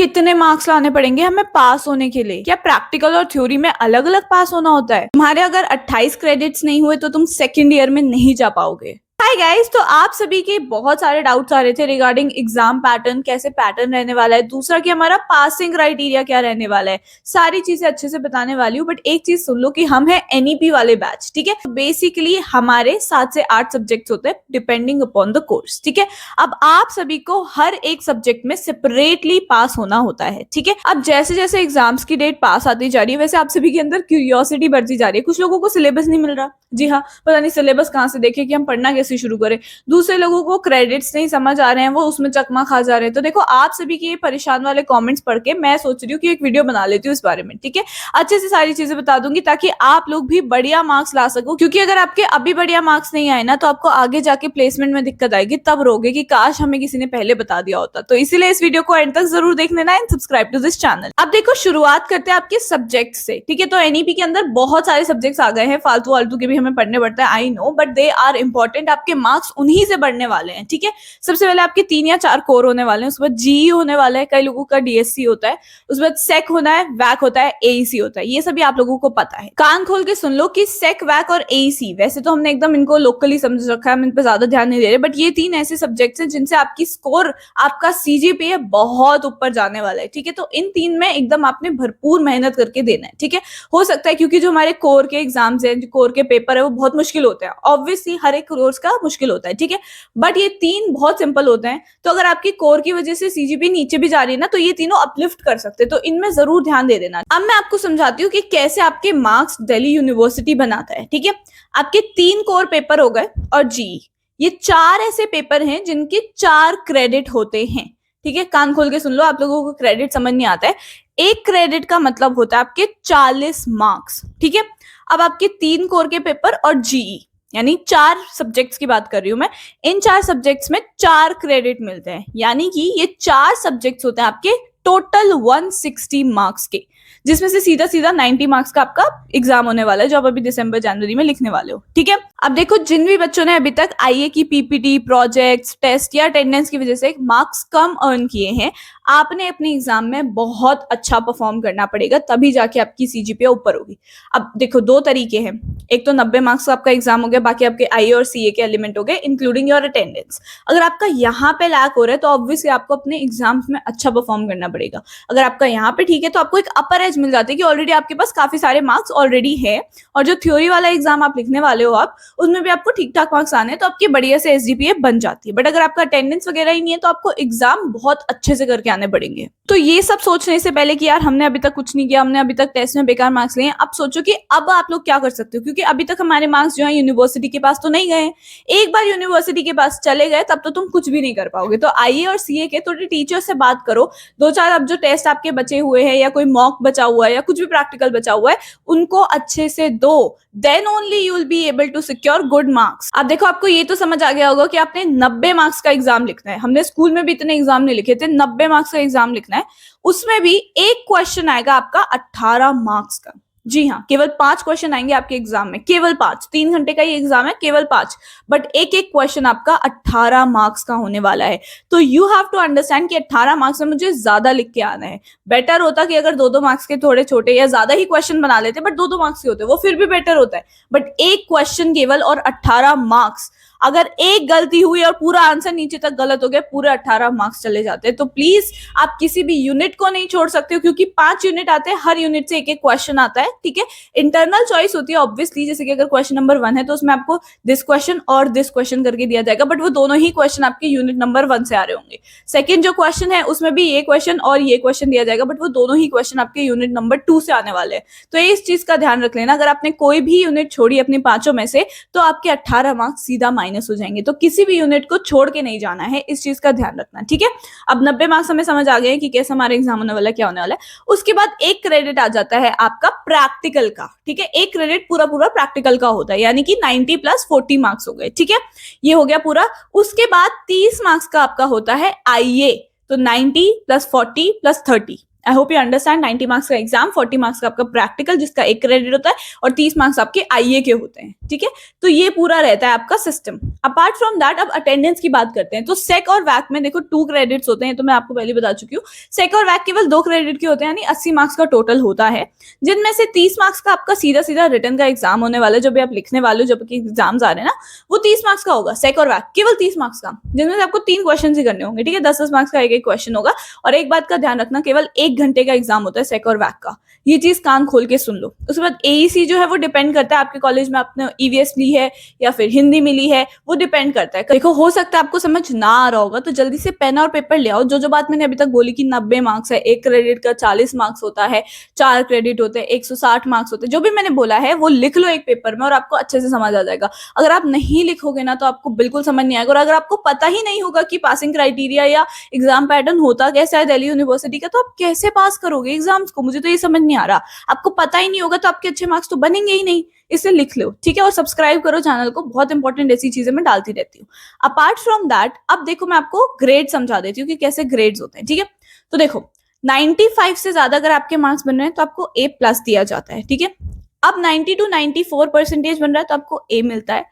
कितने मार्क्स लाने पड़ेंगे हमें पास होने के लिए? क्या प्रैक्टिकल और थ्योरी में अलग अलग पास होना होता है? तुम्हारे अगर 28 क्रेडिट्स नहीं हुए तो तुम सेकेंड ईयर में नहीं जा पाओगे। हाय गाइस, तो आप सभी के बहुत सारे डाउट्स आ रहे थे रिगार्डिंग एग्जाम पैटर्न, कैसे पैटर्न रहने वाला है, दूसरा कि हमारा पासिंग क्राइटेरिया क्या रहने वाला है। सारी चीजें अच्छे से बताने वाली हूँ, बट एक चीज सुन लो कि हम है एनईपी वाले बैच, ठीक है। बेसिकली हमारे 7 से 8 सब्जेक्ट्स होते हैं डिपेंडिंग अपॉन द कोर्स, ठीक है। अब आप सभी को हर एक सब्जेक्ट में सेपरेटली पास होना होता है, ठीक है। अब जैसे जैसे एग्जाम्स की डेट पास आती जा रही है, वैसे आप सभी के अंदर क्यूरियोसिटी बढ़ती जा रही है। कुछ लोगों को सिलेबस नहीं मिल रहा, जी हाँ, पता नहीं सिलेबस कहाँ से देखे कि हम पढ़ना कैसे शुरू करें। दूसरे लोगों को क्रेडिट्स नहीं समझ आ रहे हैं, वो उसमें चकमा खा जा रहे हैं। तो देखो, आप सभी के ये परेशान वाले कमेंट्स पढ़ के मैं सोच रही हूँ कि एक वीडियो बना लेती हूँ इस बारे में, ठीक है। अच्छे से सारी चीजें बता दूंगी ताकि आप लोग भी बढ़िया मार्क्स ला सको, क्योंकि अगर आपके अभी बढ़िया मार्क्स नहीं आए ना तो आपको आगे जाके प्लेसमेंट में दिक्कत आएगी। तब रोगे कि काश हमें किसी ने पहले बता दिया होता। तो इसीलिए इस वीडियो को एंड तक जरूर देख लेना and subscribe to this channel. अब देखो, शुरुआत करते हैं आपके सब्जेक्ट से, ठीक है। तो एनईपी के अंदर बहुत सारे सब्जेक्ट्स आ गए हैं, फालतू फालतू के भी हमें पढ़ने पड़ता है, I know, but they are important. आपके मार्क्स उन्हीं से बढ़ने वाले हैं, ठीक है। सबसे पहले आपके 3 या 4 कोर होने वाले हैं, उसके बाद जीई होने वाला है, कई लोगों का डीएससी होता है, उसके बाद सेक होना है, वैक होता है, एईसी होता है। ये सभी आप लोगों को पता है। कान खोल के सुन लो कि सेक, वैक और एईसी, वैसे तो हमने एकदम इनको लोकली समझ रखा है, हम इन पे ज्यादा ध्यान नहीं दे रहे, बट ये 3 ऐसे सब्जेक्ट्स हैं जिनसे आपकी स्कोर, आपका सीजीपीए बहुत ऊपर जाने वाला है, ठीक है। तो इन 3 में एकदम आपने भरपूर मेहनत करके देना है, ठीक है। हो सकता है क्योंकि जो हमारे कोर के एग्जाम्स हैं, जो कोर के पेपर है, वो बहुत मुश्किल होते हैं। ऑब्वियसली हर एक कोर्स का मुश्किल होता है, ठीक है, बट ये 3 बहुत सिंपल होते हैं। तो अगर आपकी कोर की वजह से सीजीपी नीचे भी जा रही है ना, तो ये तीनों अपलिफ्ट कर सकते हैं, तो इनमें जरूर ध्यान दे देना। अब मैं आपको समझाती हूँ कि कैसे आपके मार्क्स दिल्ली यूनिवर्सिटी बनाता है, ठीक है। आपके 3 कोर पेपर हो गए और जीई, ये 4 ऐसे पेपर हैं जिनके 4 क्रेडिट होते हैं, ठीक है। कान खोल के सुन लो, आप लोगों को क्रेडिट समझ नहीं आता है। एक क्रेडिट का मतलब होता है आपके 40 मार्क्स, ठीक है। अब आपके 3 कोर के पेपर और जीई, यानी 4 सब्जेक्ट्स की बात कर रही हूं मैं। इन 4 सब्जेक्ट्स में 4 क्रेडिट मिलते हैं, यानी कि ये 4 सब्जेक्ट्स होते हैं आपके टोटल 160 मार्क्स के, जिसमें से सीधा सीधा 90 मार्क्स का आपका एग्जाम होने वाला है, जो आप अभी दिसंबर जनवरी में लिखने वाले हो, ठीक है। अब देखो, जिन भी बच्चों ने अभी तक आईए की पीपीटी, प्रोजेक्ट्स, टेस्ट या अटेंडेंस की वजह से मार्क्स कम अर्न किए हैं, आपने अपने एग्जाम में बहुत अच्छा परफॉर्म करना पड़ेगा, तभी जाके आपकी सीजीपीए ऊपर होगी। अब देखो, 2 तरीके हैं। एक तो 90 मार्क्स का आपका एग्जाम हो गया, बाकी आपके आईए और सीए के एलिमेंट हो गए, इंक्लूडिंग योर अटेंडेंस। अगर आपका यहाँ पे लैक हो रहा है तो ऑब्वियसली आपको अपने एग्जाम्स में अच्छा परफॉर्म करना पड़ेगा। अगर आपका यहाँ पे ठीक है तो आपको एक अपर एज मिल जाती है कि ऑलरेडी आपके पास काफी सारे मार्क्स ऑलरेडी है, और जो थ्योरी वाला एग्जाम आप लिखने वाले हो आप, उसमें भी आपको ठीक ठाक मार्क्स आने हैं, तो आपकी बढ़िया से एसजीपीए बन जाती है। बट अगर आपका अटेंडेंस वगैरह ही नहीं है तो आपको एग्जाम बहुत अच्छे से करके आने पड़ेंगे। तो ये सब सोचने से पहले कि यार हमने अभी तक कुछ नहीं किया, हमने अभी तक टेस्ट में बेकार मार्क्स लिए हैं, अब सोचो कि अब आप लोग क्या कर सकते हो, क्योंकि अभी तक हमारे मार्क्स जो है यूनिवर्सिटी के पास तो नहीं गए। एक बार यूनिवर्सिटी के पास चले गए तब तो तुम कुछ भी नहीं कर पाओगे। तो आईए और सीए के थोड़े टीचर से बात करो, 2-4 अब जो टेस्ट आपके बचे हुए हैं, या कोई मॉक बचा हुआ है, या कुछ भी प्रैक्टिकल बचा हुआ है, उनको अच्छे से दो, then only you will be able to secure good marks. अब देखो, आपको ये तो समझ आ गया होगा कि आपने 90 मार्क्स का एग्जाम लिखना है। हमने स्कूल में भी इतने एग्जाम नहीं लिखे थे, 90 मार्क्स का एग्जाम लिखना है। उसमें भी एक क्वेश्चन आएगा आपका 18 मार्क्स का। जी हाँ, केवल 5 क्वेश्चन आएंगे आपके एग्जाम में, केवल 5। 3 घंटे का ये एग्जाम है, केवल 5, बट एक एक क्वेश्चन आपका 18 मार्क्स का होने वाला है। तो यू हैव टू अंडरस्टैंड कि 18 मार्क्स में मुझे ज्यादा लिख के आना है। बेटर होता कि अगर 2-2 मार्क्स के थोड़े छोटे या ज्यादा ही क्वेश्चन बना लेते, बट 2-2 मार्क्स के होते, वो फिर भी बेटर होता है। बट एक क्वेश्चन केवल और 18 मार्क्स, अगर एक गलती हुई और पूरा आंसर नीचे तक गलत हो गया, पूरे 18 मार्क्स चले जाते हैं। तो प्लीज आप किसी भी यूनिट को नहीं छोड़ सकते हो, क्योंकि 5 यूनिट आते हैं, हर यूनिट से एक एक क्वेश्चन आता है, ठीक है। इंटरनल चॉइस होती है ऑब्वियसली, जैसे कि अगर क्वेश्चन नंबर 1 है तो उसमें आपको दिस क्वेश्चन और दिस क्वेश्चन करके दिया जाएगा, बट वो दोनों ही क्वेश्चन आपके यूनिट नंबर 1 से आ रहे होंगे। सेकंड जो क्वेश्चन है उसमें भी ये क्वेश्चन और ये क्वेश्चन दिया जाएगा, बट वो दोनों ही क्वेश्चन आपके यूनिट नंबर 2 से आने वाले हैं। तो इस चीज का ध्यान रख लेना, अगर आपने कोई भी यूनिट छोड़ी अपनी 5 में से, तो आपके 18 मार्क्स सीधा माइनस हो जाएंगे। तो किसी भी यूनिट को छोड़ के नहीं जाना है, इस चीज का ध्यान रखना, ठीक है। अब 90 मार्क्स हमें समझ आ गए कि कैसे हमारा एग्जाम होने वाला है, क्या होने वाला है। उसके बाद एक क्रेडिट आ जाता है आपका प्रैक्टिकल का, ठीक है। एक क्रेडिट पूरा पूरा प्रैक्टिकल का होता है, यानी कि 90 + 40 मार्क्स हो गए, ठीक है। ये हो गया पूरा। उसके बाद 30 मार्क्स का आपका होता है आईए, तो 90 + 40 + 30, I hope you understand. 90 marks का एग्जाम, 40 मार्क्स का आपका प्रैक्टिकल जिसका 1 क्रेडिट होता है और 30 मार्क्स आपके आईए के होते हैं, ठीक है। तो ये पूरा रहता है आपका सिस्टम। अपार्ट फ्रॉम दैट अब अटेंडेंस की बात करते हैं। तो सेक और वैक में देखो 2 क्रेडिट्स होते हैं, तो मैं आपको पहले बता चुकी हूँ। सेक और वैक केवल 2 क्रेडिट के होते हैं, यानी 80 मार्क्स का टोटल होता है, जिनमें से 30 मार्क्स का आपका सीधा सीधा रिटर्न का एग्जाम होने वाला है। जब भी आप लिखने वाले हो, जब एग्जाम्स आ रहे हैं ना, वो 30 मार्क्स का होगा, सेक और वैक केवल 30 मार्क्स का, जिनमें से आपको 3 क्वेश्चन ही करने होंगे, ठीक है। 10-10 मार्क्स का एक एक क्वेश्चन होगा। और एक बात का ध्यान रखना, केवल 1 घंटे का एग्जाम होता है सेक और वैक का, ये चीज कान खोल के सुन लो। उसके बाद एईसी जो है वो डिपेंड करता है आपके कॉलेज में आपने ईवीएस ली है या फिर हिंदी मिली है, वो डिपेंड करता है। देखो हो सकता है आपको समझ ना आ रहा होगा, तो जल्दी से पेन और पेपर ले आओ। जो बात मैंने अभी तक बोली कि 90 मार्क्स है, 1 क्रेडिट का 40 मार्क्स होता है, 4 क्रेडिट होते हैं, 160 मार्क्स होते हैं, जो भी मैंने बोला है वो लिख लो एक पेपर में और आपको अच्छे से समझ आ जाएगा। अगर आप नहीं लिखोगे ना तो आपको बिल्कुल समझ नहीं आएगा। और अगर आपको पता ही नहीं होगा कि पासिंग क्राइटेरिया या एग्जाम पैटर्न होता कैसा है दिल्ली यूनिवर्सिटी का, तो आप कैसे पास करोगे एग्जाम्स को? मुझे तो ये समझ नहीं आ रहा। आपको पता ही नहीं होगा तो आपके अच्छे मार्क्स तो बनेंगे ही नहीं। इसलिए लिख लो, ठीक है। और सब्सक्राइब करो चैनल को, बहुत इंपॉर्टेंट ऐसी चीजें मैं डालती रहती हूँ। अपार्ट फ्रॉम दैट अब देखो मैं आपको ग्रेड समझा देती हूँ कि कैसे ग्रेड्स होते हैं, ठीक है। तो देखो 95 से ज्यादा अगर आपके मार्क्स बन रहे हैं तो आपको ए प्लस दिया जाता है, ठीक है। अब 90 to 94% बन रहा है तो आपको ए मिलता है।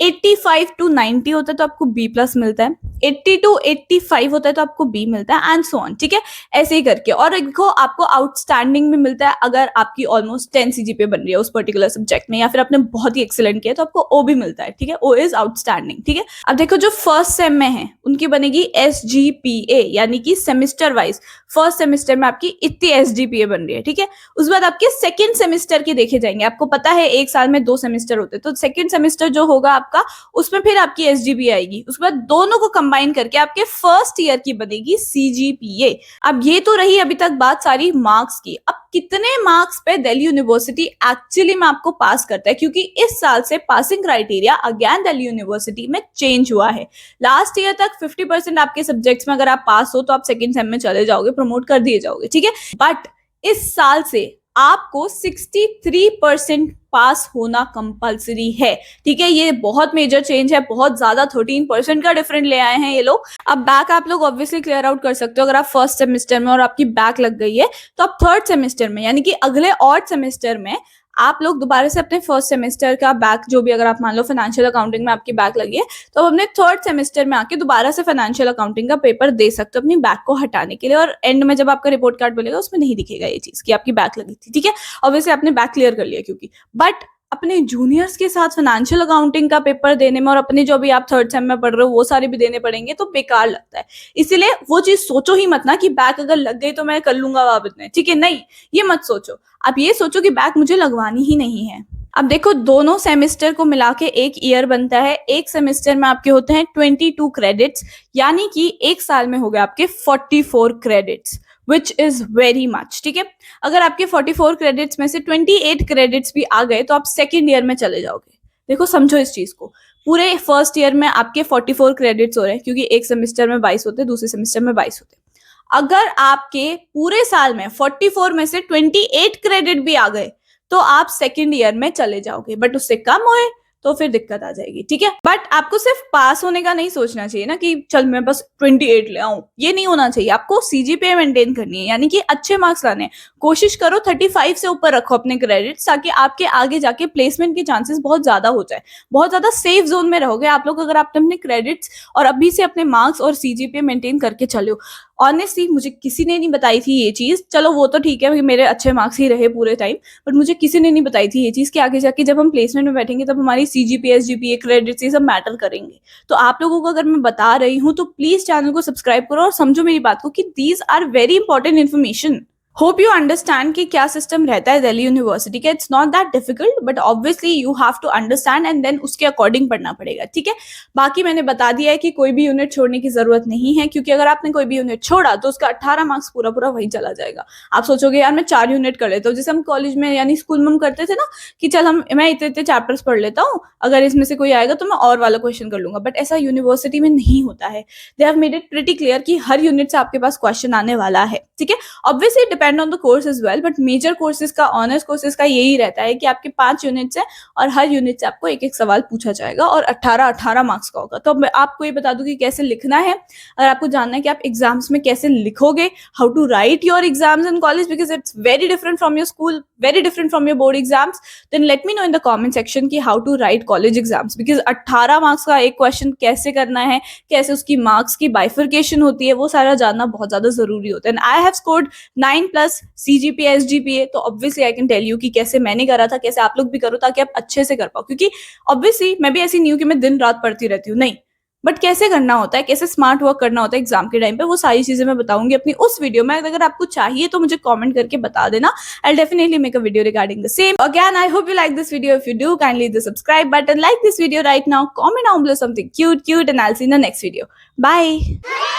85 to 90 होता है तो आपको बी प्लस मिलता है। 80 to 85 होता है तो आपको बी मिलता है, एंड सो ऑन, ठीक है। ऐसे ही करके। और देखो आपको आउटस्टैंडिंग में मिलता है अगर आपकी ऑलमोस्ट 10 सीजीपीए बन रही है उस पर्टिकुलर सब्जेक्ट में, या फिर आपने बहुत ही एक्सीलेंट किया तो आपको ओ भी मिलता है, ठीक है। ओ इज आउटस्टैंडिंग, ठीक है। अब देखो जो फर्स्ट सेम में है उनकी बनेगी एसजीपीए, यानी कि सेमिस्टर वाइज फर्स्ट सेमेस्टर में आपकी इतनी एसजीपीए बन रही है, ठीक है। उसके बाद आपके सेकंड सेमेस्टर के देखे जाएंगे। आपको पता है एक साल में 2 सेमेस्टर होते हैं, तो सेकंड सेमेस्टर जो होगा आपका उसमें फिर आपकी एसजीपीए आएगी। उसके बाद दोनों को कंबाइन करके आपके फर्स्ट ईयर की बनेगी सीजीपीए। अब ये तो रही अभी तक बात सारी मार्क्स की। अब कितने मार्क्स पे दिल्ली यूनिवर्सिटी एक्चुअली में आपको पास करता है, क्योंकि इस साल से passing criteria again Delhi university में चेंज हुआ है। लास्ट ईयर तक 50% आपके सब्जेक्ट्स में अगर आप पास हो तो आप सेकंड सेम में चले जाओगे, प्रमोट कर दिए जाओगे, ठीक है। बट इस साल से आपको 63% पास होना कंपलसरी है, ठीक है। ये बहुत मेजर चेंज है, बहुत ज्यादा 13% का डिफरेंट ले आए हैं ये लोग। अब बैक आप लोग ऑब्वियसली क्लियर आउट कर सकते हो। अगर आप फर्स्ट सेमेस्टर में और आपकी बैक लग गई है तो आप थर्ड सेमेस्टर में, यानी कि अगले ऑड सेमेस्टर में आप लोग दोबारा से अपने फर्स्ट सेमेस्टर का बैक, जो भी अगर आप मान लो फाइनेंशियल अकाउंटिंग में आपकी बैक लगी है तो आप अपने थर्ड सेमेस्टर में आके दोबारा से फाइनेंशियल अकाउंटिंग का पेपर दे सकते हो अपनी बैक को हटाने के लिए। और एंड में जब आपका रिपोर्ट कार्ड मिलेगा उसमें नहीं दिखेगा ये चीज कि आपकी बैक लगी थी, ठीक है। ऑब्वियसली आपने बैक क्लियर कर लिया क्योंकि, बट अपने जूनियर्स के साथ फाइनेंशियल अकाउंटिंग का पेपर देने में और अपने जो भी आप थर्ड सेम में पढ़ रहे हो वो सारे भी देने पड़ेंगे तो बेकार लगता है। इसीलिए वो चीज सोचो ही मत ना कि बैक अगर लग गई तो मैं कर लूंगा वापस में, ठीक है। नहीं, ये मत सोचो। आप ये सोचो कि बैक मुझे लगवानी ही नहीं है। अब देखो दोनों सेमेस्टर को मिला के एक ईयर बनता है। एक सेमेस्टर में आपके होते हैं 22 क्रेडिट्स, यानी कि एक साल में हो गए आपके 44 credits, which is very much, ठीक है। अगर आपके 44 क्रेडिट्स में से 28 क्रेडिट्स भी आ गए तो आप सेकेंड ईयर में चले जाओगे। देखो समझो इस चीज को, पूरे फर्स्ट ईयर में आपके 44 क्रेडिट्स हो रहे हैं, क्योंकि एक सेमेस्टर में 22 होते हैं, दूसरे सेमेस्टर में 22 होते हैं। अगर आपके पूरे साल में 44 में से 28 क्रेडिट भी आ गए तो आप सेकेंड ईयर में चले जाओगे, बट उससे कम होए तो फिर दिक्कत आ जाएगी, ठीक है। बट आपको सिर्फ पास होने का नहीं सोचना चाहिए ना कि चल मैं बस 28 ले आऊं, ये नहीं होना चाहिए। आपको सीजीपीए मेंटेन करनी है, यानी कि अच्छे मार्क्स लाने हैं। कोशिश करो 35 से ऊपर रखो अपने क्रेडिट्स, ताकि आपके आगे जाके प्लेसमेंट के चांसेस बहुत ज्यादा हो जाए, बहुत ज्यादा सेफ जोन में रहोगे आप लोग अगर आपने अपने क्रेडिट्स और अभी से अपने मार्क्स और सीजीपीए मेंटेन करके चलो। ऑनेस्टली मुझे किसी ने नहीं बताई थी ये चीज, चलो वो तो ठीक है मेरे अच्छे मार्क्स ही रहे पूरे टाइम, बट मुझे किसी ने नहीं बताई थी ये चीज कि आगे जाके जब हम प्लेसमेंट में बैठेंगे तब हमारी सीजीपीए एसजीपीए क्रेडिट्स ये सब मैटर करेंगे। तो आप लोगों को अगर मैं बता रही हूँ तो प्लीज चैनल को सब्सक्राइब करो और समझो मेरी बात को कि these are very important information. Hope you understand कि क्या सिस्टम रहता है दिल्ली यूनिवर्सिटी का। It's not that difficult, but obviously you have to understand and then उसके अकॉर्डिंग पढ़ना पड़ेगा, ठीक है। बाकी मैंने बता दिया है कि कोई भी यूनिट छोड़ने की जरूरत नहीं है, क्योंकि अगर आपने कोई भी यूनिट छोड़ा तो उसका 18 मार्क्स पूरा पूरा वही चला जाएगा। आप सोचोगे यार मैं 4 यूनिट कर लेता हूँ, जैसे हम कॉलेज में यानी स्कूल में हम करते थे ना कि चल मैं इतने इतने चैप्टर्स पढ़ लेता हूँ, अगर इसमें से कोई आएगा तो मैं और वाला क्वेश्चन कर लूंगा। बट ऐसा यूनिवर्सिटी में नहीं होता है। They have made it pretty clear कि हर यूनिट से आपके पास क्वेश्चन आने वाला है, ठीक है। Obviously depend on the course as well, but major courses का, ऑनर्स कोर्सेज का यही रहता है कि आपके 5 यूनिट्स हैं और हर यूनिट से आपको एक एक सवाल पूछा जाएगा और 18 मार्क्स का होगा। तो मैं आपको ये बता दूं कि कैसे लिखना है। अगर आपको जानना है कि आप एग्जाम्स में कैसे लिखोगे, how to write your exams in college because it's very different from your school, very different from your board exams, then let me know in the comment section कि how to write college exams, because 18 marks का एक question कैसे करना है, कैसे उसकी marks की bifurcation होती है, वो सारा जानना बहुत ज्यादा जरूरी होता है। And I have scored 9+ CGPA SGPA, तो obviously I can tell you कि कैसे मैंने करा था, कैसे आप लोग भी करो ताकि आप अच्छे से कर पाओ। क्योंकि ऑब्वियसली मैं भी ऐसी नहीं हूँ कि मैं दिन रात पढ़ती रहती हूँ, नहीं, बट कैसे करना होता है, कैसे स्मार्ट वर्क करना होता है एग्जाम के टाइम पे, वो सारी चीजें मैं बताऊंगी अपनी उस वीडियो में। अगर आपको चाहिए तो मुझे कमेंट करके बता देना, I definitely make a video regarding the same. Again I hope you like this video, if you do kindly hit the subscribe button, like this video right now, comment down below something cute and I'll see you in the next video. Bye.